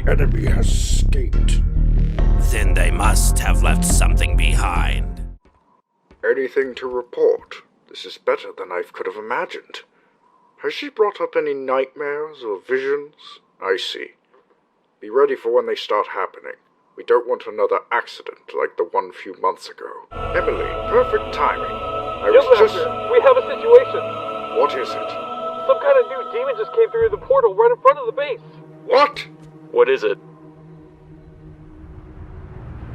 enemy has escaped. Then they must have left something behind. Anything to report? This is better than I could have imagined. Has she brought up any nightmares or visions? I see. Be ready for when they start happening. We don't want another accident like the one few months ago. Emily, perfect timing. We have a situation. What is it? Some kind of new demon just came through the portal right in front of the base. What? What is it?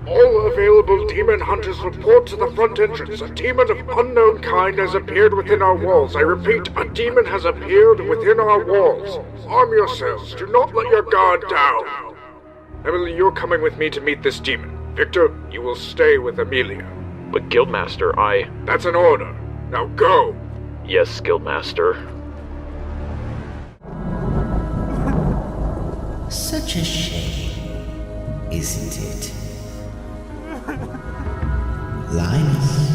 All available demon hunters report to the front entrance. A demon of unknown kind has appeared within our walls. I repeat, a demon has appeared within our walls. Arm yourselves. Do not let your guard down. Emily, you're coming with me to meet this demon. Victor, you will stay with Amelia. But Guildmaster, That's an order. Now go! Yes, Guildmaster. Such a shame, isn't it? Linus.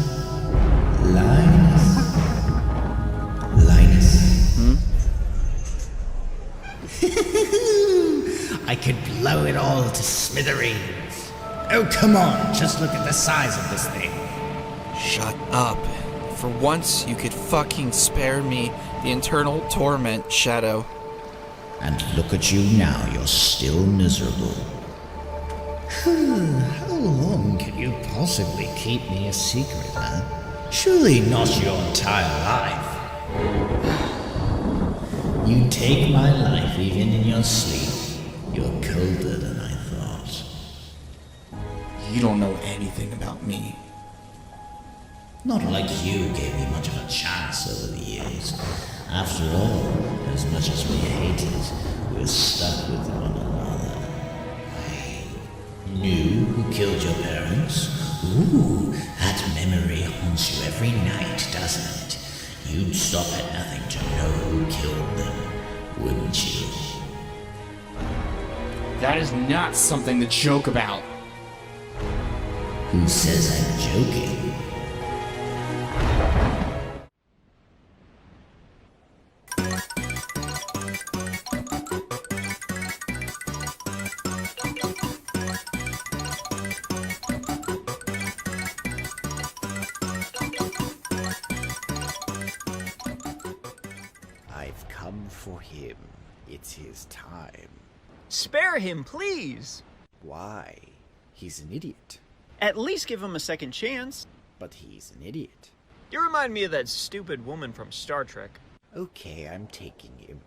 I could blow it all to smithereens. Oh, come on, just look at the size of this thing. Shut up. For once, you could fucking spare me the eternal torment, Shadow. And look at you now, you're still miserable. How long can you possibly keep me a secret, huh? Surely not your entire life. You take my life even in your sleep. You're colder than I thought. You don't know anything about me. Not like you gave me much of a chance over the years. After all, as much as we hated, we're stuck with one another. I knew who killed your parents. Ooh, that memory haunts you every night, doesn't it? You'd stop at nothing to know who killed them, wouldn't you? That is not something to joke about. Who says I'm joking? I've come for him. It's his time. Spare him, please! Why? He's an idiot. At least give him a second chance. But he's an idiot. You remind me of that stupid woman from Star Trek. Okay, I'm taking him.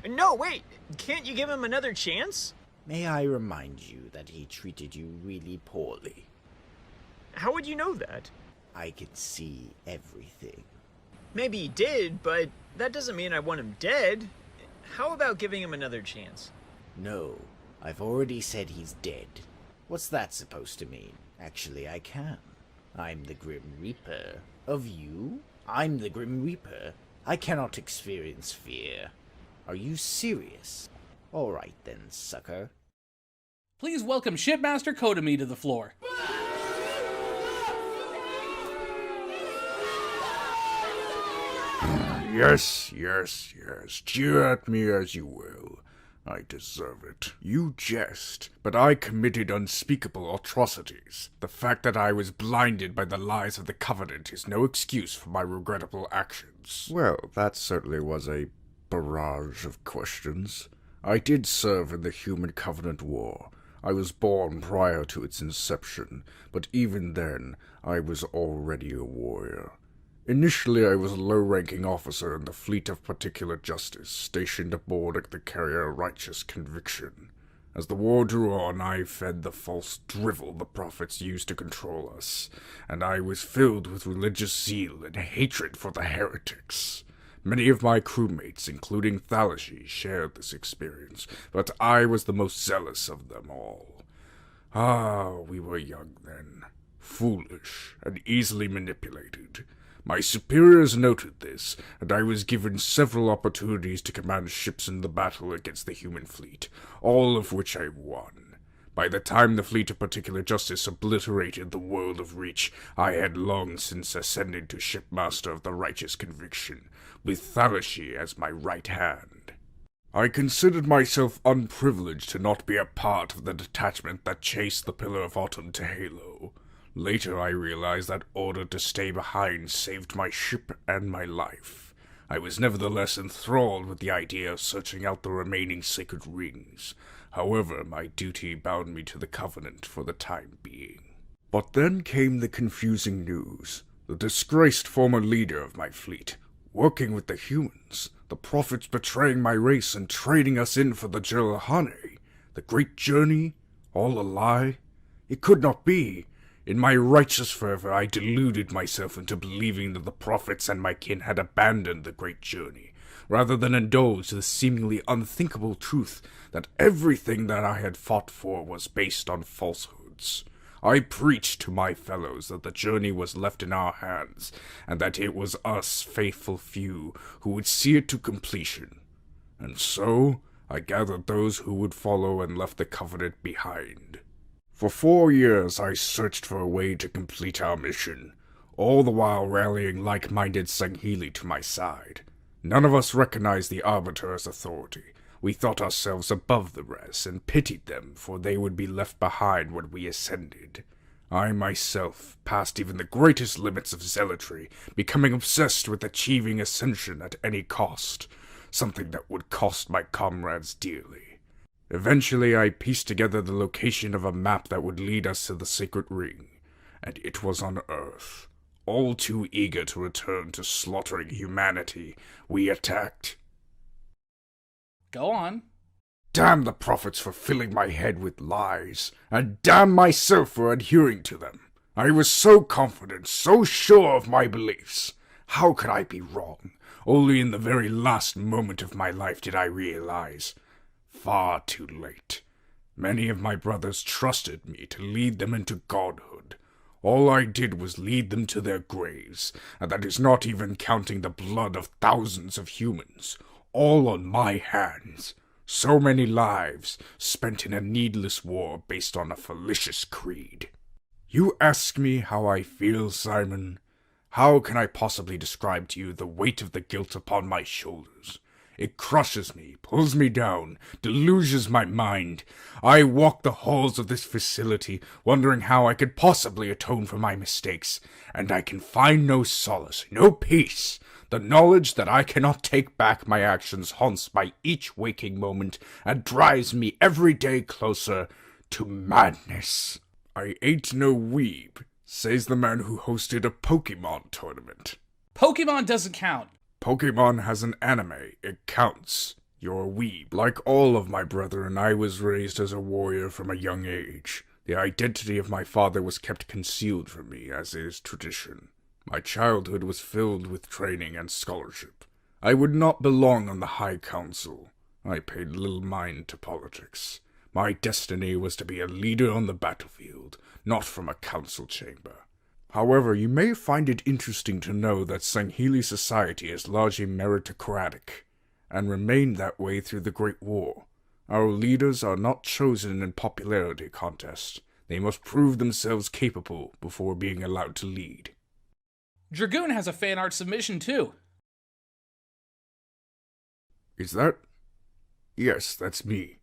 No, wait! Can't you give him another chance? May I remind you that he treated you really poorly? How would you know that? I can see everything. Maybe he did, but that doesn't mean I want him dead. How about giving him another chance? No, I've already said he's dead. What's that supposed to mean? Actually, I can. I'm the Grim Reaper. Of you? I'm the Grim Reaper. I cannot experience fear. Are you serious? Alright then, sucker. Please welcome Shipmaster Kodami to the floor. Yes. Jeer at me as you will. I deserve it. You jest, but I committed unspeakable atrocities. The fact that I was blinded by the lies of the Covenant is no excuse for my regrettable actions. Well, that certainly was a barrage of questions. I did serve in the Human Covenant War. I was born prior to its inception, but even then, I was already a warrior. Initially, I was a low-ranking officer in the Fleet of Particular Justice, stationed aboard the carrier Righteous Conviction. As the war drew on, I fed the false drivel the prophets used to control us, and I was filled with religious zeal and hatred for the heretics. Many of my crewmates, including Thalashi, shared this experience, but I was the most zealous of them all. Ah, we were young then, foolish, and easily manipulated. My superiors noted this, and I was given several opportunities to command ships in the battle against the human fleet, all of which I won. By the time the Fleet of Particular Justice obliterated the world of Reach, I had long since ascended to Shipmaster of the Righteous Conviction, with Thalashi as my right hand. I considered myself unprivileged to not be a part of the detachment that chased the Pillar of Autumn to Halo. Later I realized that order to stay behind saved my ship and my life. I was nevertheless enthralled with the idea of searching out the remaining sacred rings. However, my duty bound me to the Covenant for the time being. But then came the confusing news. The disgraced former leader of my fleet, working with the humans, the prophets betraying my race and trading us in for the Jirahane, the great journey, all a lie? It could not be. In my righteous fervor, I deluded myself into believing that the prophets and my kin had abandoned the great journey, rather than indulge the seemingly unthinkable truth that everything that I had fought for was based on falsehoods. I preached to my fellows that the journey was left in our hands, and that it was us, faithful few, who would see it to completion. And so, I gathered those who would follow and left the Covenant behind. For 4 years I searched for a way to complete our mission, all the while rallying like-minded Sanghili to my side. None of us recognized the Arbiter as authority. We thought ourselves above the rest, and pitied them, for they would be left behind when we ascended. I myself passed even the greatest limits of zealotry, becoming obsessed with achieving ascension at any cost, something that would cost my comrades dearly. Eventually I pieced together the location of a map that would lead us to the Sacred Ring, and it was on Earth. All too eager to return to slaughtering humanity, we attacked. Go on. Damn the prophets for filling my head with lies, and damn myself for adhering to them. I was so confident, so sure of my beliefs. How could I be wrong? Only in the very last moment of my life did I realize. Far too late. Many of my brothers trusted me to lead them into godhood. All I did was lead them to their graves, and that is not even counting the blood of thousands of humans. All on my hands. So many lives spent in a needless war based on a fallacious creed. You ask me how I feel, Simon? How can I possibly describe to you the weight of the guilt upon my shoulders? It crushes me, pulls me down, deluges my mind. I walk the halls of this facility, wondering how I could possibly atone for my mistakes, and I can find no solace, no peace. The knowledge that I cannot take back my actions haunts my each waking moment and drives me every day closer to madness. I ain't no weeb, says the man who hosted a Pokemon tournament. Pokemon doesn't count. Pokemon has an anime. It counts. You're a weeb. Like all of my brethren, I was raised as a warrior from a young age. The identity of my father was kept concealed from me, as is tradition. My childhood was filled with training and scholarship. I would not belong on the High Council. I paid little mind to politics. My destiny was to be a leader on the battlefield, not from a council chamber. However, you may find it interesting to know that Sanghili society is largely meritocratic, and remained that way through the Great War. Our leaders are not chosen in popularity contests. They must prove themselves capable before being allowed to lead. Dragoon has a fan art submission too. Is that? Yes, that's me.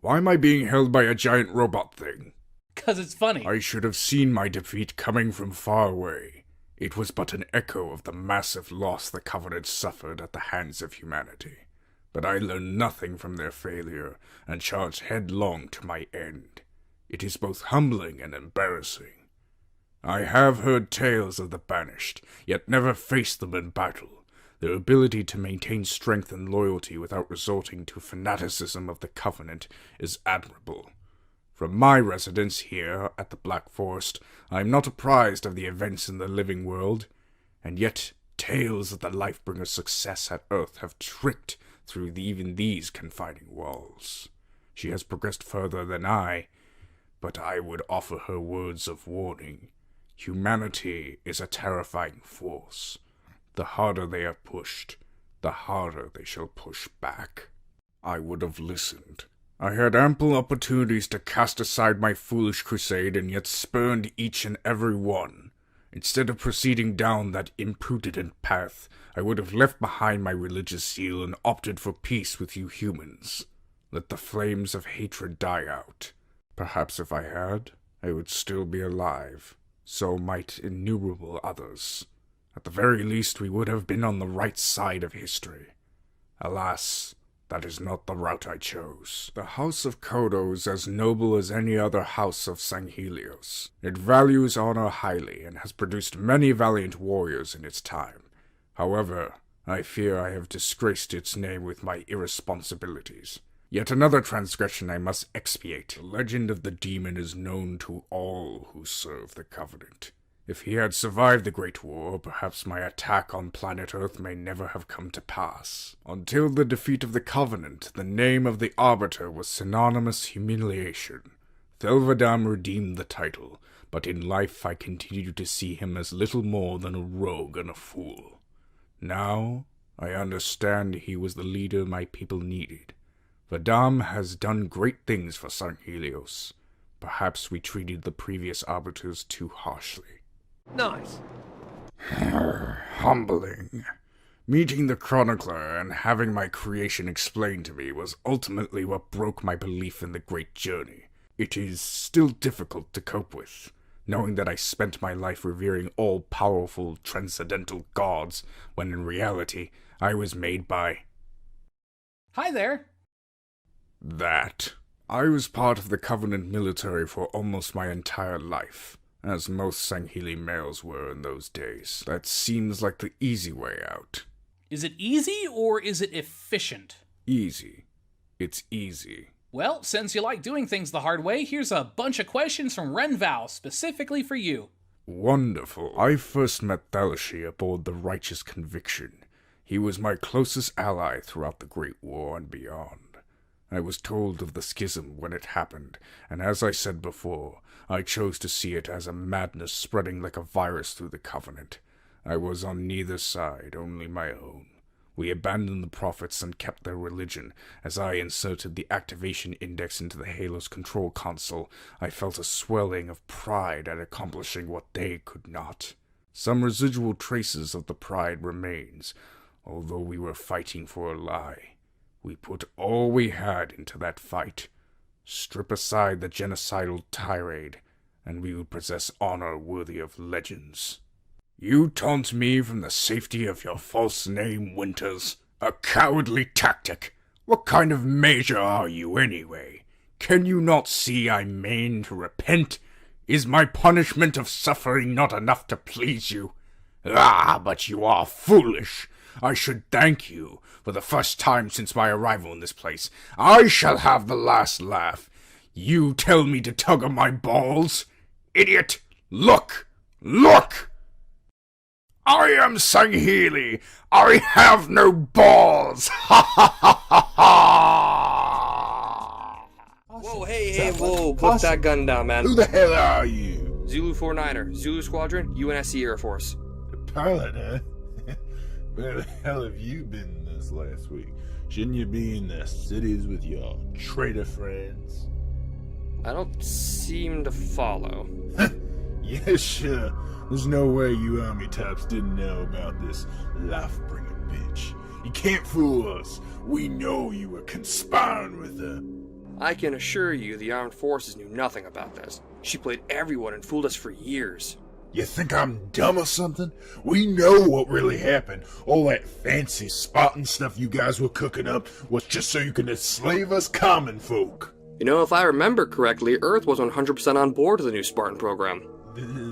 Why am I being held by a giant robot thing? 'Cause it's funny. I should have seen my defeat coming from far away. It was but an echo of the massive loss the Covenant suffered at the hands of humanity. But I learned nothing from their failure, and charged headlong to my end. It is both humbling and embarrassing. I have heard tales of the banished, yet never faced them in battle. Their ability to maintain strength and loyalty without resorting to fanaticism of the Covenant is admirable. From my residence here at the Black Forest, I am not apprised of the events in the living world, and yet tales of the Lifebringer's success at Earth have tricked through even these confining walls. She has progressed further than I, but I would offer her words of warning. Humanity is a terrifying force. The harder they are pushed, the harder they shall push back. I would have listened. I had ample opportunities to cast aside my foolish crusade, and yet spurned each and every one. Instead of proceeding down that imprudent path, I would have left behind my religious zeal and opted for peace with you humans. Let the flames of hatred die out. Perhaps if I had, I would still be alive. So might innumerable others. At the very least, we would have been on the right side of history. Alas, that is not the route I chose. The House of Kodo is as noble as any other house of Sanghelios. It values honor highly and has produced many valiant warriors in its time. However, I fear I have disgraced its name with my irresponsibilities. Yet another transgression I must expiate. The legend of the demon is known to all who serve the Covenant. If he had survived the Great War, perhaps my attack on planet Earth may never have come to pass. Until the defeat of the Covenant, the name of the Arbiter was synonymous humiliation. Thelvadam redeemed the title, but in life I continued to see him as little more than a rogue and a fool. Now, I understand he was the leader my people needed. Vadam has done great things for Sanghelios. Perhaps we treated the previous Arbiters too harshly. Nice. Humbling. Meeting the Chronicler and having my creation explained to me was ultimately what broke my belief in the Great Journey. It is still difficult to cope with, knowing that I spent my life revering all-powerful, transcendental gods, when in reality, I was made by... Hi there. That. I was part of the Covenant military for almost my entire life, as most Sangheli males were in those days. That seems like the easy way out. Is it easy or is it efficient? Easy. It's easy. Well, since you like doing things the hard way, here's a bunch of questions from Renval specifically for you. Wonderful. I first met Thalashi aboard the Righteous Conviction. He was my closest ally throughout the Great War and beyond. I was told of the schism when it happened, and as I said before, I chose to see it as a madness spreading like a virus through the Covenant. I was on neither side, only my own. We abandoned the prophets and kept their religion. As I inserted the activation index into the Halo's control console, I felt a swelling of pride at accomplishing what they could not. Some residual traces of the pride remains, although we were fighting for a lie. We put all we had into that fight. Strip aside the genocidal tirade, and we would possess honor worthy of legends. You taunt me from the safety of your false name, Winters. A cowardly tactic. What kind of major are you, anyway? Can you not see I mean to repent? Is my punishment of suffering not enough to please you? Ah, but you are foolish. I should thank you. For the first time since my arrival in this place, I shall have the last laugh. You tell me to tug on my balls? Idiot! Look! Look! I am Sangheli. I have no balls. Ha ha ha ha ha! Whoa, hey, whoa, put that gun down, man. Who the hell are you? Zulu 49er, Zulu Squadron, UNSC Air Force. The pilot, huh? Where the hell have you been this last week? Shouldn't you be in the cities with your traitor friends? I don't seem to follow. Yeah, sure. There's no way you army types didn't know about this life-bringing bitch. You can't fool us. We know you were conspiring with her. I can assure you the armed forces knew nothing about this. She played everyone and fooled us for years. You think I'm dumb or something? We know what really happened. All that fancy Spartan stuff you guys were cooking up was just so you can enslave us common folk. You know, if I remember correctly, Earth was 100% on board with the new Spartan program.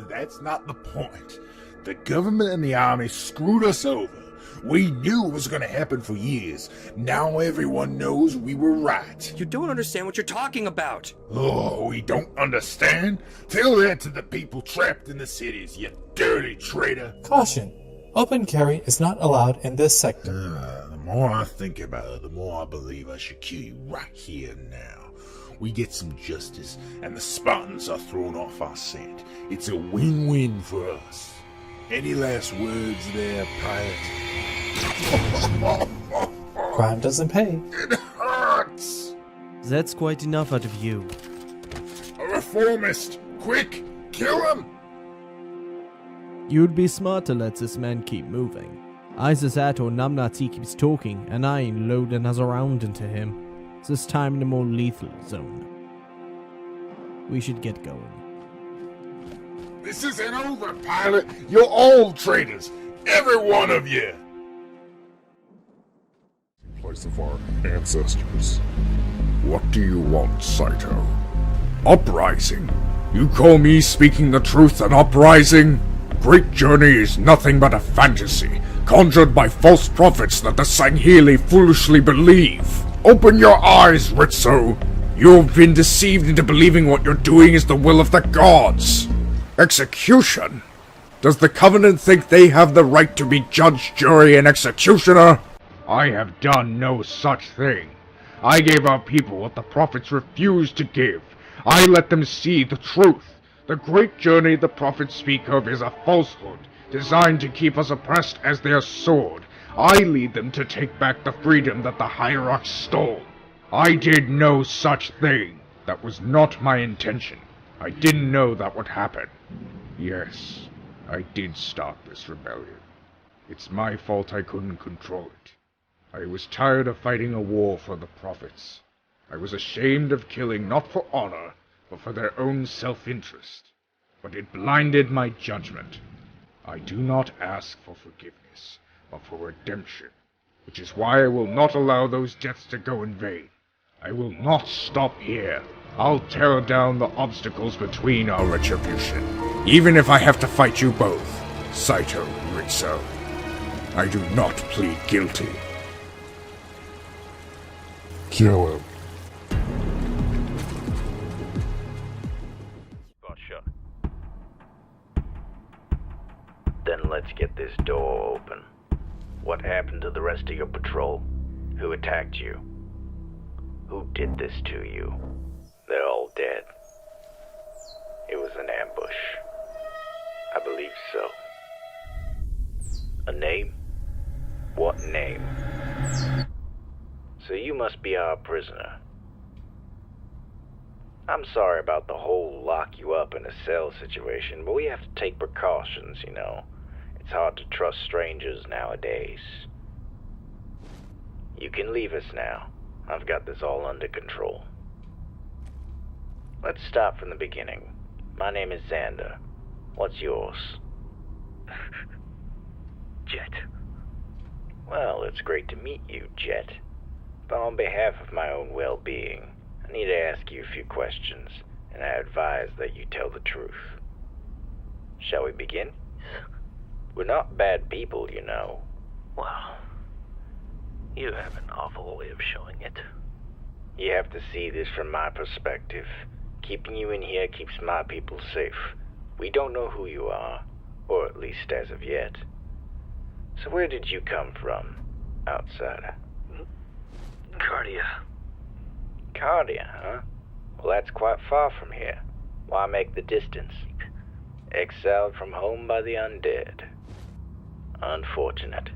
That's not the point. The government and the army screwed us over. We knew it was going to happen for years. Now everyone knows we were right. You don't understand what you're talking about. Oh, we don't understand? Tell that to the people trapped in the cities, you dirty traitor. Caution. Open carry is not allowed in this sector. The more I think about it, the more I believe I should kill you right here and now. We get some justice, and the Spartans are thrown off our scent. It's a win-win for us. Any last words there, pilot? Crime doesn't pay. It hurts! That's quite enough out of you. A reformist! Quick! Kill him! You'd be smart to let this man keep moving. Either that or Namnati keeps talking and I ain't loading us around into him. This time in a more lethal zone. We should get going. This isn't over, pilot. You're all traitors. Every one of you. Place of our ancestors. What do you want, Saito? Uprising? You call me speaking the truth an uprising? Great Journey is nothing but a fantasy, conjured by false prophets that the Sangheli foolishly believe. Open your eyes, Ritsu! You've been deceived into believing what you're doing is the will of the gods! Execution? Does the Covenant think they have the right to be judge, jury, and executioner? I have done no such thing. I gave our people what the prophets refused to give. I let them see the truth. The great journey the prophets speak of is a falsehood, designed to keep us oppressed as their sword. I lead them to take back the freedom that the Hierarchs stole. I did no such thing. That was not my intention. I didn't know that would happen. Yes, I did start this rebellion. It's my fault I couldn't control it. I was tired of fighting a war for the prophets. I was ashamed of killing not for honor, but for their own self-interest. But it blinded my judgment. I do not ask for forgiveness, but for redemption, which is why I will not allow those deaths to go in vain. I will not stop here. I'll tear down the obstacles between our retribution, even if I have to fight you both, Saito and Ritsu. I do not plead guilty. Kill him. Gotcha. Then let's get this door open. What happened to the rest of your patrol? Who attacked you? Who did this to you? They're all dead. It was an ambush. I believe so. A name? What name? So you must be our prisoner. I'm sorry about the whole lock you up in a cell situation, but we have to take precautions, you know. It's hard to trust strangers nowadays. You can leave us now. I've got this all under control. Let's start from the beginning. My name is Zander. What's yours? Jet. Well, it's great to meet you, Jet. But on behalf of my own well-being, I need to ask you a few questions, and I advise that you tell the truth. Shall we begin? We're not bad people, you know. Well, you have an awful way of showing it. You have to see this from my perspective. Keeping you in here keeps my people safe. We don't know who you are, or at least as of yet. So where did you come from, outsider? Cardia. Cardia, huh? Well, that's quite far from here. Why make the distance? Exiled from home by the undead. Unfortunate.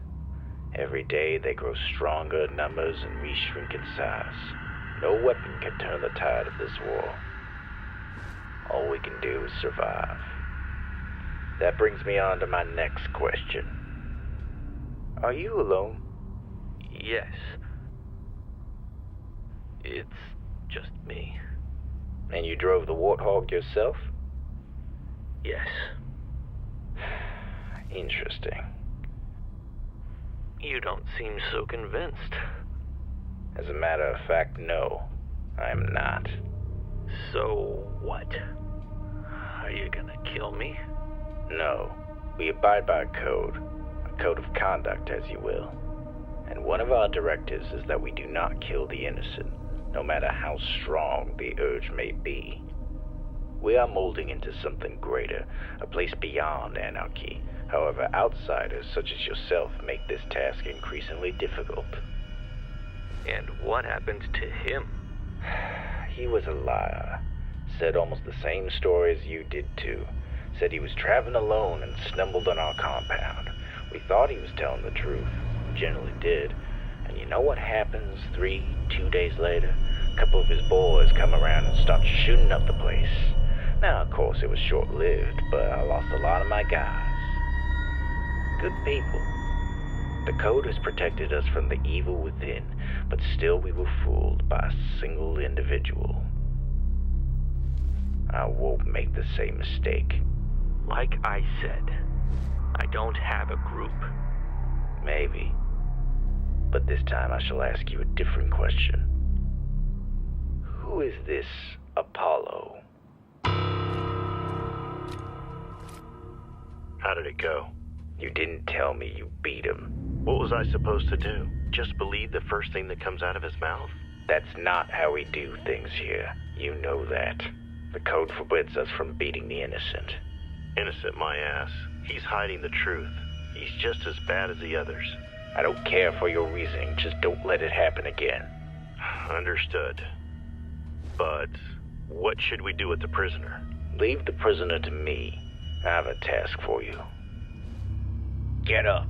Every day they grow stronger in numbers and we shrink in size. No weapon can turn the tide of this war. All we can do is survive. That brings me on to my next question. Are you alone? Yes. It's just me. And you drove the Warthog yourself? Yes. Interesting. You don't seem so convinced. As a matter of fact, no, I'm not. So what? Are you gonna kill me? No, we abide by a code of conduct, as you will. And one of our directives is that we do not kill the innocent, no matter how strong the urge may be. We are molding into something greater, a place beyond anarchy. However, outsiders such as yourself make this task increasingly difficult. And what happened to him? He was a liar. Said almost the same story as you did too. Said he was traveling alone and stumbled on our compound. We thought he was telling the truth. Generally did. And you know what happens 2 days later? A couple of his boys come around and start shooting up the place. Now, of course, it was short-lived, but I lost a lot of my guys. good people. The code has protected us from the evil within, but still we were fooled by a single individual. I won't make the same mistake. Like I said, I don't have a group. Maybe. But this time I shall ask you a different question. Who is this Apollo? How did it go? You didn't tell me you beat him. What was I supposed to do? Just believe the first thing that comes out of his mouth? That's not how we do things here. You know that. The code forbids us from beating the innocent. Innocent, my ass. He's hiding the truth. He's just as bad as the others. I don't care for your reasoning, just don't let it happen again. Understood. But what should we do with the prisoner? Leave the prisoner to me. I have a task for you. Get up.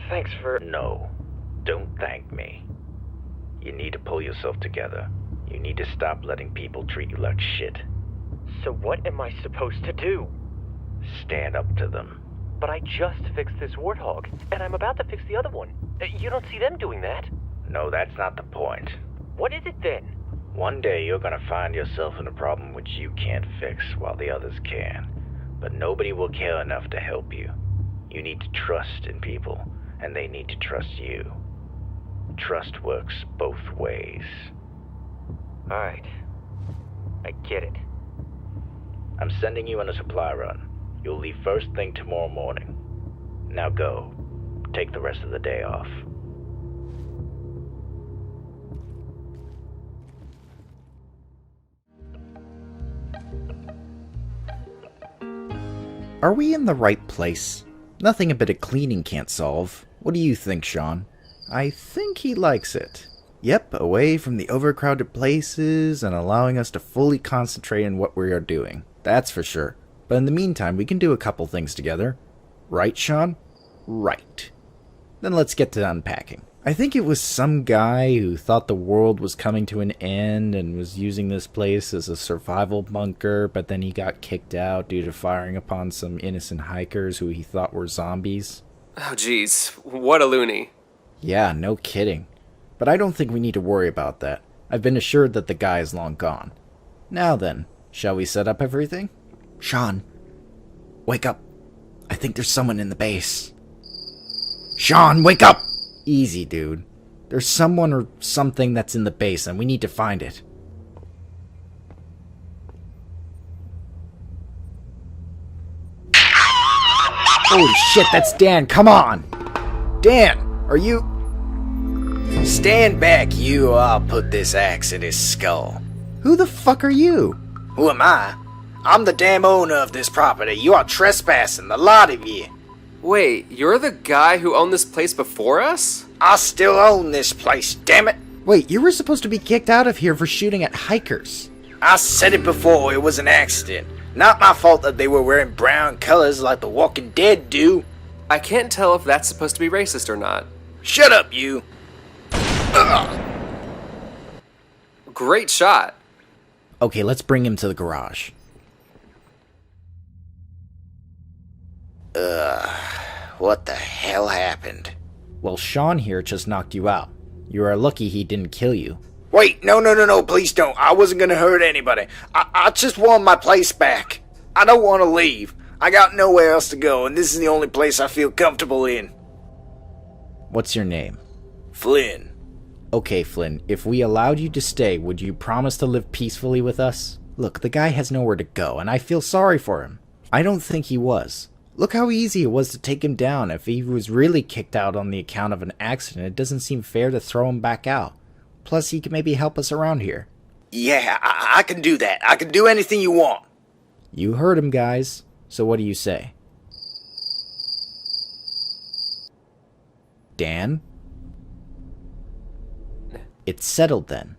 Thanks for... No, don't thank me. You need to pull yourself together. You need to stop letting people treat you like shit. So what am I supposed to do? Stand up to them. But I just fixed this warthog, and I'm about to fix the other one. You don't see them doing that? No, that's not the point. What is it then? One day you're gonna find yourself in a problem which you can't fix while the others can. But nobody will care enough to help you. You need to trust in people, and they need to trust you. Trust works both ways. Alright. I get it. I'm sending you on a supply run. You'll leave first thing tomorrow morning. Now go. Take the rest of the day off. Are we in the right place? Nothing a bit of cleaning can't solve. What do you think, Sean? I think he likes it. Yep, away from the overcrowded places and allowing us to fully concentrate on what we are doing. That's for sure. But in the meantime, we can do a couple things together. Right, Sean? Right. Then let's get to unpacking. I think it was some guy who thought the world was coming to an end and was using this place as a survival bunker, but then he got kicked out due to firing upon some innocent hikers who he thought were zombies. Oh jeez, what a loony. Yeah, no kidding. But I don't think we need to worry about that. I've been assured that the guy is long gone. Now then, shall we set up everything? Sean, wake up. I think there's someone in the base. Sean, wake up! Easy, dude. There's someone or something that's in the base, and we need to find it. Holy shit, that's Dan, come on! Dan, are you... Stand back, you, or I'll put this axe in his skull. Who the fuck are you? Who am I? I'm the damn owner of this property. You are trespassing, the lot of you. Wait, you're the guy who owned this place before us? I still own this place, damn it. Wait, you were supposed to be kicked out of here for shooting at hikers. I said it before, it was an accident. Not my fault that they were wearing brown colors like the Walking Dead do. I can't tell if that's supposed to be racist or not. Shut up, you. Ugh. Great shot. Okay, let's bring him to the garage. What the hell happened? Well, Sean here just knocked you out. You are lucky he didn't kill you. Wait, no, please don't. I wasn't gonna hurt anybody. I just want my place back. I don't want to leave. I got nowhere else to go, and this is the only place I feel comfortable in. What's your name? Flynn. Okay, Flynn, if we allowed you to stay, would you promise to live peacefully with us? Look, the guy has nowhere to go, and I feel sorry for him. I don't think he was. Look how easy it was to take him down. If he was really kicked out on the account of an accident, it doesn't seem fair to throw him back out. Plus, he can maybe help us around here. Yeah, I can do that. I can do anything you want. You heard him, guys. So what do you say? Dan? It's settled then.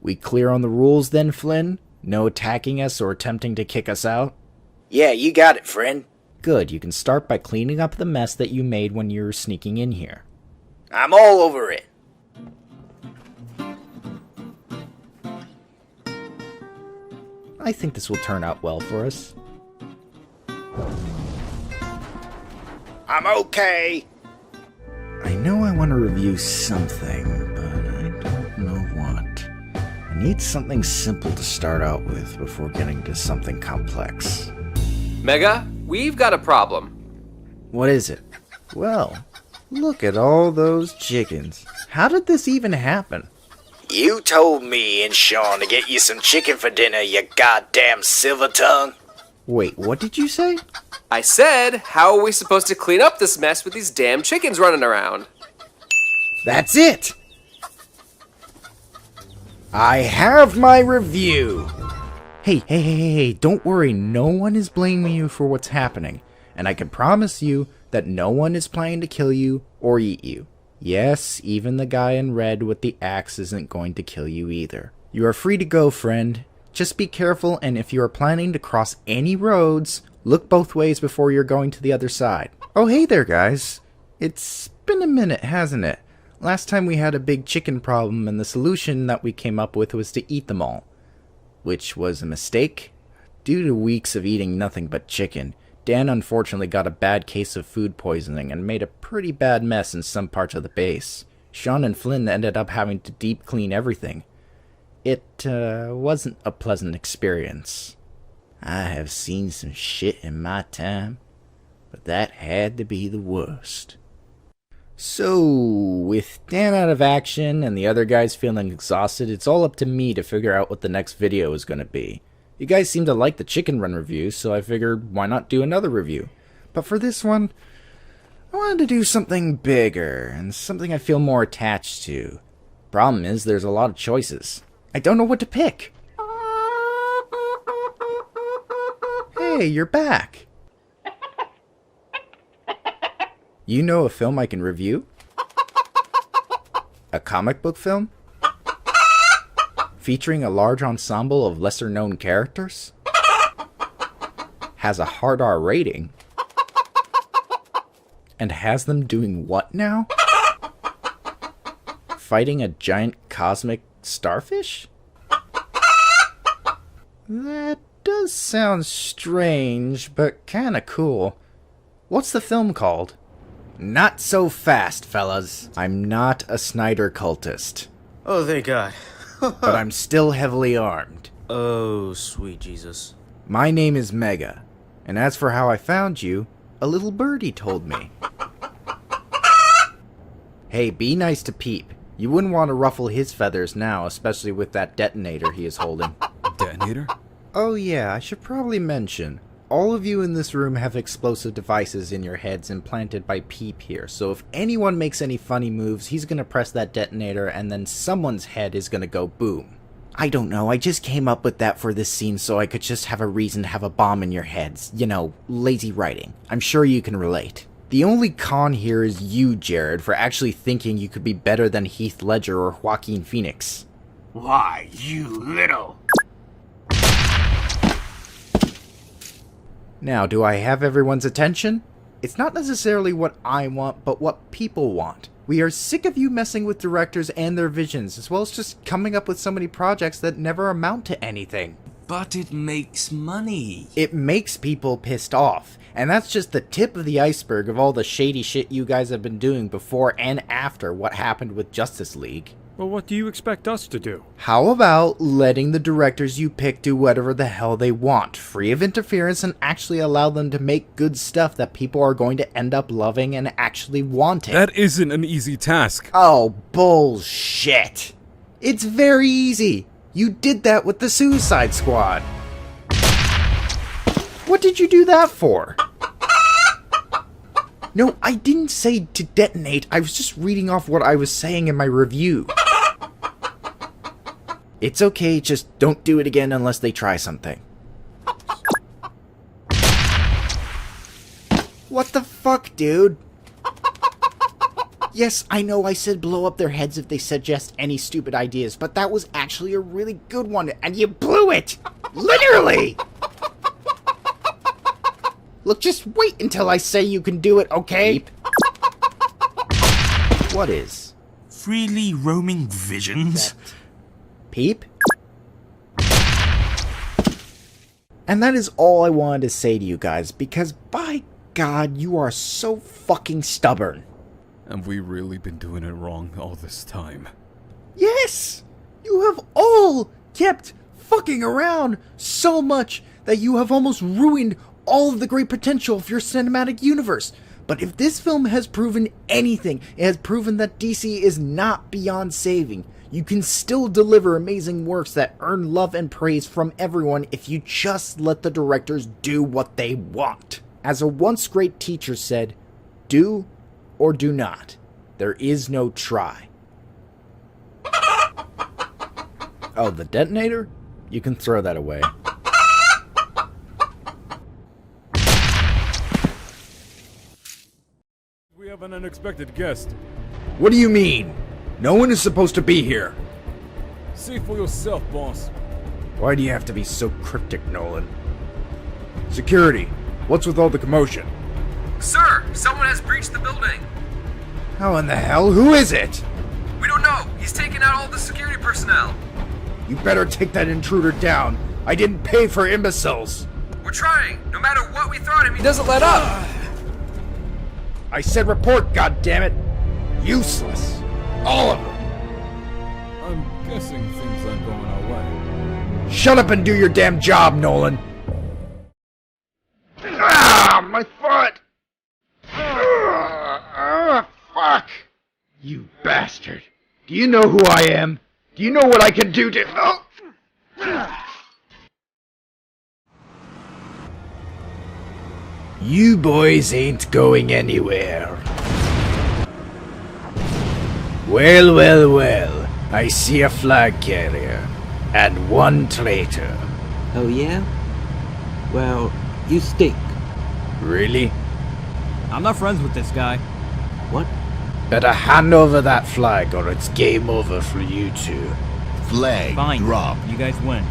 We clear on the rules then, Flynn? No attacking us or attempting to kick us out? Yeah, you got it, friend. Good, you can start by cleaning up the mess that you made when you were sneaking in here. I'm all over it. I think this will turn out well for us. I'm okay. I know I want to review something, but I don't know what. I need something simple to start out with before getting to something complex. Mega, we've got a problem. What is it? Well, look at all those chickens. How did this even happen? You told me and Sean to get you some chicken for dinner, you goddamn silver tongue. Wait, what did you say? I said, how are we supposed to clean up this mess with these damn chickens running around? That's it! I have my review! Hey, don't worry, no one is blaming you for what's happening. And I can promise you that no one is planning to kill you or eat you. Yes, even the guy in red with the axe isn't going to kill you either. You are free to go, friend. Just be careful, and if you are planning to cross any roads, look both ways before you're going to the other side. Oh, hey there, guys. It's been a minute, hasn't it? Last time we had a big chicken problem, and the solution that we came up with was to eat them all. Which was a mistake. Due to weeks of eating nothing but chicken, Dan unfortunately got a bad case of food poisoning and made a pretty bad mess in some parts of the base. Sean and Flynn ended up having to deep clean everything. It wasn't a pleasant experience. I have seen some shit in my time, but that had to be the worst. So, with Dan out of action and the other guys feeling exhausted, it's all up to me to figure out what the next video is going to be. You guys seem to like the chicken run review, so I figured why not do another review. But for this one, I wanted to do something bigger and something I feel more attached to. Problem is, there's a lot of choices. I don't know what to pick. Hey, you're back. You know a film I can review? A comic book film? Featuring a large ensemble of lesser-known characters? Has a hard R rating? And has them doing what now? Fighting a giant cosmic starfish? That does sound strange, but kinda cool. What's the film called? Not so fast, fellas. I'm not a Snyder cultist. Oh, thank God. But I'm still heavily armed. Oh, sweet Jesus. My name is Mega, and as for how I found you, a little birdie told me. Hey, be nice to Peep. You wouldn't want to ruffle his feathers now, especially with that detonator he is holding. Detonator? Oh yeah, I should probably mention. All of you in this room have explosive devices in your heads implanted by Peep here, so if anyone makes any funny moves, he's gonna press that detonator and then someone's head is gonna go boom. I don't know, I just came up with that for this scene so I could just have a reason to have a bomb in your heads. You know, lazy writing. I'm sure you can relate. The only con here is you, Jared, for actually thinking you could be better than Heath Ledger or Joaquin Phoenix. Why, you little... Now, do I have everyone's attention? It's not necessarily what I want, but what people want. We are sick of you messing with directors and their visions, as well as just coming up with so many projects that never amount to anything. But it makes money. It makes people pissed off. And that's just the tip of the iceberg of all the shady shit you guys have been doing before and after what happened with Justice League. Well, what do you expect us to do? How about letting the directors you pick do whatever the hell they want, free of interference, and actually allow them to make good stuff that people are going to end up loving and actually wanting? That isn't an easy task. Oh, bullshit. It's very easy. You did that with the Suicide Squad. What did you do that for? No, I didn't say to detonate. I was just reading off what I was saying in my review. It's okay, just don't do it again unless they try something. What the fuck, dude? Yes, I know I said blow up their heads if they suggest any stupid ideas, but that was actually a really good one, and you blew it! Literally! Look, just wait until I say you can do it, okay? Peep. What is? Freely roaming visions? Peep? And that is all I wanted to say to you guys, because by God, you are so fucking stubborn. Have we really been doing it wrong all this time? Yes! You have all kept fucking around so much that you have almost ruined all of the great potential of your cinematic universe. But if this film has proven anything, it has proven that DC is not beyond saving. You can still deliver amazing works that earn love and praise from everyone if you just let the directors do what they want. As a once great teacher said, do or do not. There is no try. Oh, the detonator? You can throw that away. We have an unexpected guest. What do you mean? No one is supposed to be here. See for yourself, boss. Why do you have to be so cryptic, Nolan? Security, what's with all the commotion? Sir, someone has breached the building. How in the hell? Who is it? We don't know. He's taken out all the security personnel. You better take that intruder down. I didn't pay for imbeciles. We're trying. No matter what we throw at him, he doesn't let up. I said report, goddammit. Useless. All of them. I'm guessing things aren't going our way. Shut up and do your damn job, Nolan. Ah, my foot! Fuck! You bastard. Do you know who I am? Do you know what I can do to... Oh. You boys ain't going anywhere. Well, well, well. I see a flag carrier. And one traitor. Oh yeah? Well, you stink. Really? I'm not friends with this guy. What? Better hand over that flag or it's game over for you two. Flag drop. You guys win.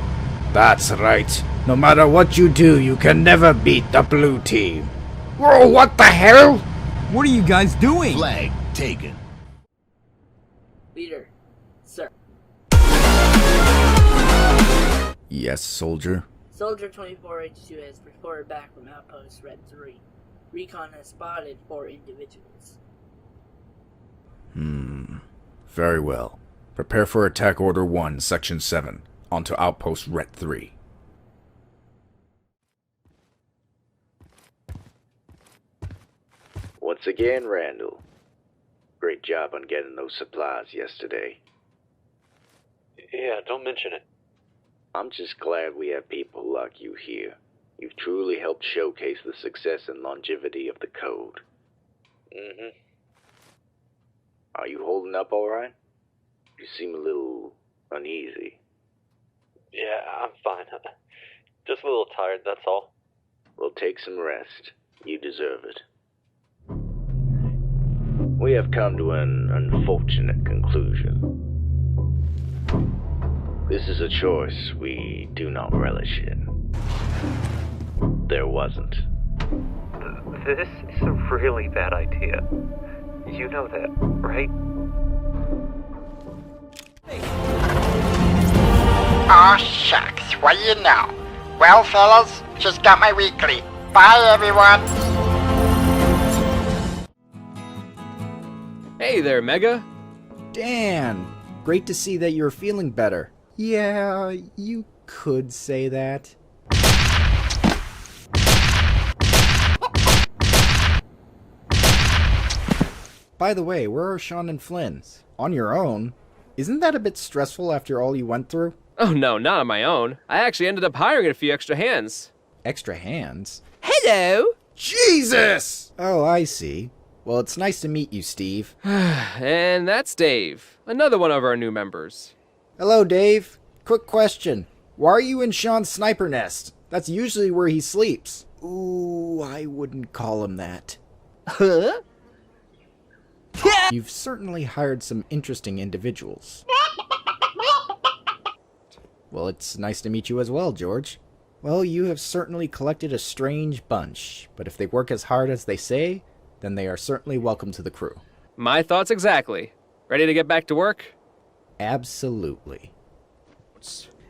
That's right. No matter what you do, you can never beat the blue team. Whoa, what the hell? What are you guys doing? Flag taken. Leader, sir. Yes, soldier. Soldier 24H2 has reported back from Outpost Red 3. Recon has spotted 4 individuals. Very well. Prepare for Attack Order 1, Section 7. Onto Outpost Red 3. Once again, Randall. Great job on getting those supplies yesterday. Yeah, don't mention it. I'm just glad we have people like you here. You've truly helped showcase the success and longevity of the code. Mm-hmm. Are you holding up all right? You seem a little uneasy. Yeah, I'm fine. Just a little tired, that's all. Well, take some rest. You deserve it. We have come to an unfortunate conclusion. This is a choice we do not relish in. There wasn't. This is a really bad idea. You know that, right? Aw, shucks, what do you know? Well, fellas, just got my weekly. Bye, everyone. Hey there, Mega. Dan, great to see that you're feeling better. Yeah, you could say that. By the way, where are Sean and Flynn? On your own? Isn't that a bit stressful after all you went through? Oh no, not on my own. I actually ended up hiring a few extra hands. Extra hands? Hello! Jesus! Oh, I see. Well, it's nice to meet you, Steve. And that's Dave, another one of our new members. Hello, Dave. Quick question. Why are you in Sean's sniper nest? That's usually where he sleeps. Ooh, I wouldn't call him that. Huh? You've certainly hired some interesting individuals. Well, it's nice to meet you as well, George. Well, you have certainly collected a strange bunch, but if they work as hard as they say, then they are certainly welcome to the crew. My thoughts exactly. Ready to get back to work? Absolutely.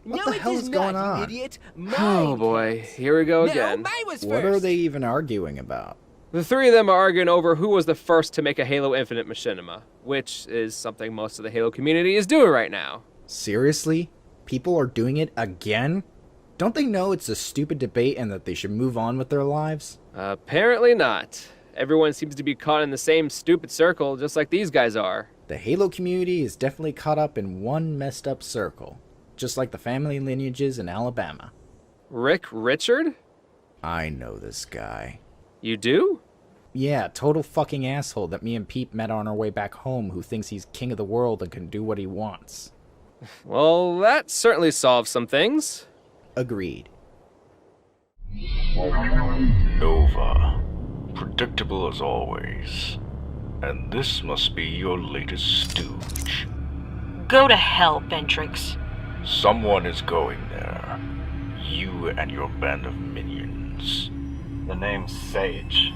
What No, the hell it is going not, on? you idiot. Oh boy, here we go again. What are they even arguing about? The three of them are arguing over who was the first to make a Halo Infinite machinima, which is something most of the Halo community is doing right now. Seriously? People are doing it again? Don't they know it's a stupid debate and that they should move on with their lives? Apparently not. Everyone seems to be caught in the same stupid circle, just like these guys are. The Halo community is definitely caught up in one messed up circle, just like the family lineages in Alabama. Rick Richard? I know this guy. You do? Yeah, total fucking asshole that me and Pete met on our way back home who thinks he's king of the world and can do what he wants. Well, that certainly solves some things. Agreed. Nova. Predictable as always. And this must be your latest stooge. Go to hell, Bentrix. Someone is going there. You and your band of minions. The name's Sage.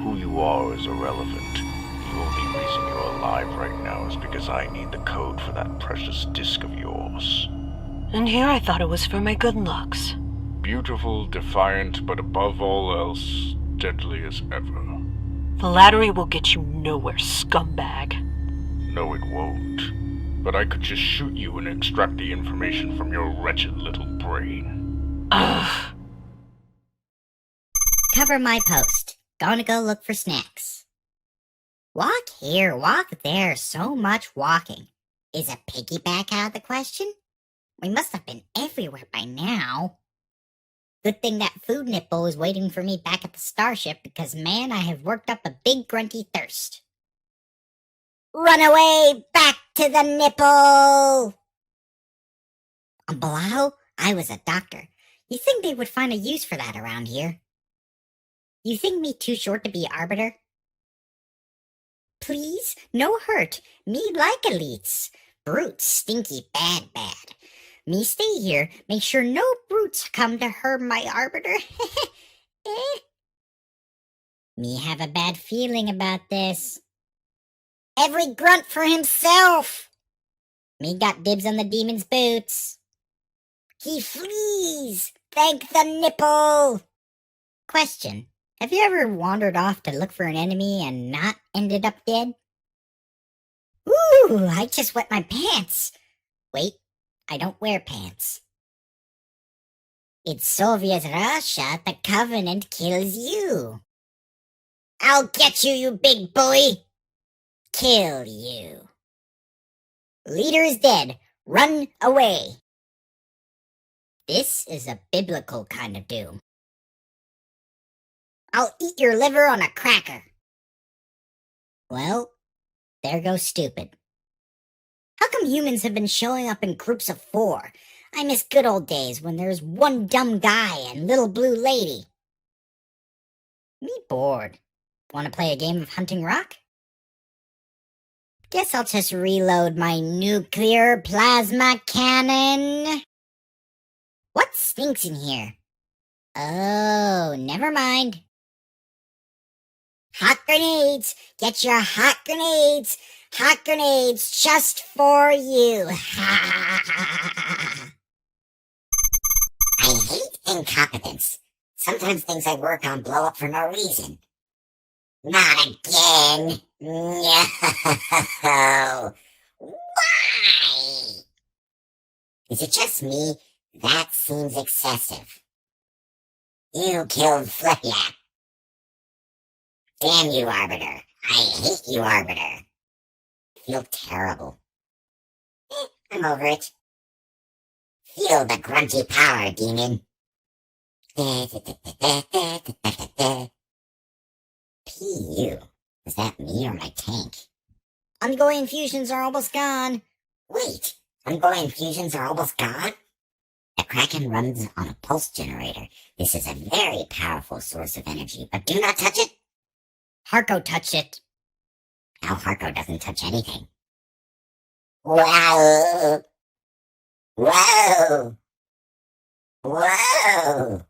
Who you are is irrelevant. The only reason you're alive right now is because I need the code for that precious disc of yours. And here I thought it was for my good looks. Beautiful, defiant, but above all else, deadly as ever. Flattery will get you nowhere, scumbag. No, it won't. But I could just shoot you and extract the information from your wretched little brain. Ugh. Cover my post. Gonna go look for snacks. Walk here, walk there, so much walking. Is a piggyback out of the question? We must have been everywhere by now. Good thing that food nipple is waiting for me back at the starship because, man, I have worked up a big grunty thirst. Run away! Back to the nipple! Below, I was a doctor. You think they would find a use for that around here? You think me too short to be arbiter? Please, no hurt. Me like elites. Brutes, stinky, bad. Me stay here, make sure no brutes come to hurt my arbiter. Me have a bad feeling about this. Every grunt for himself. Me got dibs on the demon's boots. He flees. Thank the nipple. Question. Have you ever wandered off to look for an enemy and not ended up dead? Ooh, I just wet my pants. Wait, I don't wear pants. It's Soviet Russia, the Covenant kills you. I'll get you, you big bully. Kill you. Leader is dead. Run away. This is a biblical kind of doom. I'll eat your liver on a cracker. Well, there goes stupid. How come humans have been showing up in groups of 4? I miss good old days when there's one dumb guy and little blue lady. Me bored. Want to play a game of Hunting Rock? Guess I'll just reload my nuclear plasma cannon. What stinks in here? Oh, never mind. Hot grenades! Get your hot grenades! Hot grenades just for you! I hate incompetence. Sometimes things I work on blow up for no reason. Not again! No! Why? Is it just me? That seems excessive. You killed Flipyap. Damn you, Arbiter. I hate you, Arbiter. I feel terrible. I'm over it. Feel the grunty power, demon. P.U. Is that me or my tank? Ongoing infusions are almost gone. Wait, ongoing infusions are almost gone? The Kraken runs on a pulse generator. This is a very powerful source of energy, but do not touch it. Harko touched it. Now Harko doesn't touch anything. Wow! Whoa! Whoa!